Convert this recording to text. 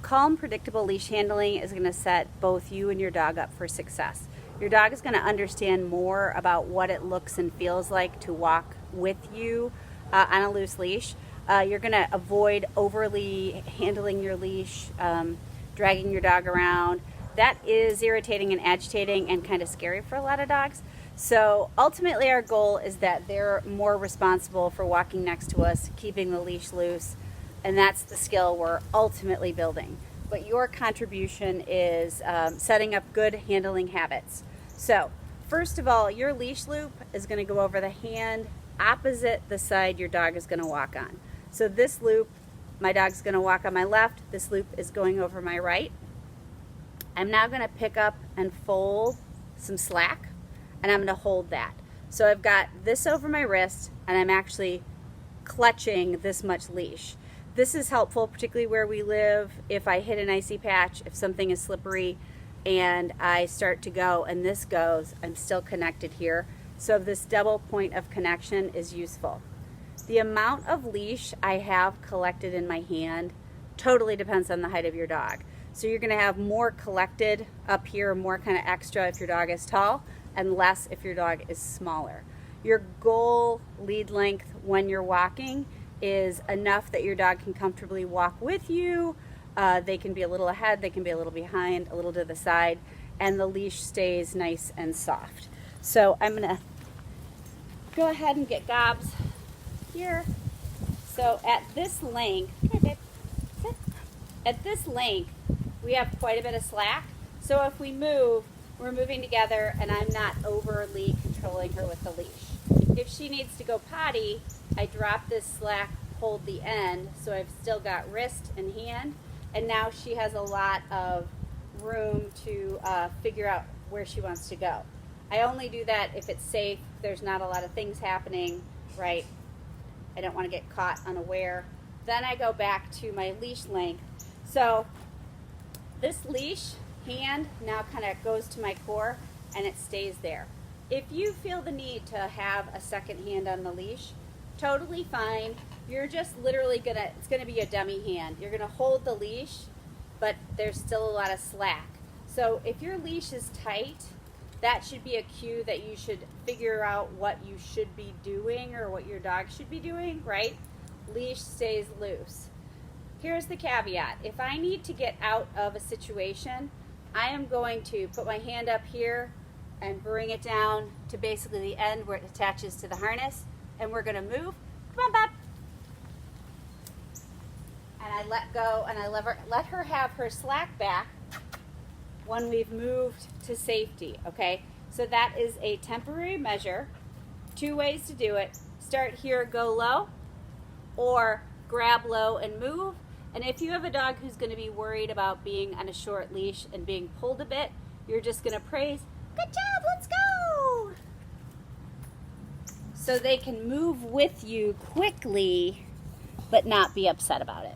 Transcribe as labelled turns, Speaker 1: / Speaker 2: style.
Speaker 1: calm, predictable leash handling is going to set both you and your dog up for success. Your dog is going to understand more about what it looks and feels like to walk with you on a loose leash. You're going to avoid overly handling your leash, dragging your dog around. That is irritating and agitating and kind of scary for a lot of dogs. So ultimately our goal is that they're more responsible for walking next to us, keeping the leash loose, and that's the skill we're ultimately building. But your contribution is setting up good handling habits. So first of all, your leash loop is going to go over the hand opposite the side your dog is going to walk on. So this loop, my dog's going to walk on my left, this loop is going over my right. I'm now going to pick up and fold some slack, and I'm going to hold that. So I've got this over my wrist, and I'm actually clutching this much leash. This is helpful, particularly where we live. If I hit an icy patch, if something is slippery, and I start to go, and this goes, I'm still connected here. So this double point of connection is useful. The amount of leash I have collected in my hand totally depends on the height of your dog. So you're going to have more collected up here, more kind of extra if your dog is tall, and less if your dog is smaller. Your goal lead length when you're walking is enough that your dog can comfortably walk with you. They can be a little ahead, they can be a little behind, a little to the side, and the leash stays nice and soft. So I'm going to go ahead and get Gobs here. So at this length, at this length, we have quite a bit of slack. So if we move, we're moving together and I'm not overly controlling her with the leash. If she needs to go potty, I drop this slack, hold the end, so I've still got wrist and hand, and now she has a lot of room to figure out where she wants to go. I only do that if it's safe, there's not a lot of things happening, right? I don't want to get caught unaware. Then I go back to my leash length. So this leash hand now kind of goes to my core and it stays there. If you feel the need to have a second hand on the leash, totally fine. You're just literally it's gonna be a dummy hand. You're gonna hold the leash, but there's still a lot of slack. So if your leash is tight, that should be a cue that you should figure out what you should be doing or what your dog should be doing, right? Leash stays loose. Here's the caveat. If I need to get out of a situation, I am going to put my hand up here and bring it down to basically the end where it attaches to the harness, and we're going to move. Come on, Bob. And I let go, and I let her have her slack back when we've moved to safety, okay? So that is a temporary measure. 2 ways to do it. Start here, go low, or grab low and move. And if you have a dog who's going to be worried about being on a short leash and being pulled a bit, you're just going to praise, good job, let's go! So they can move with you quickly, but not be upset about it.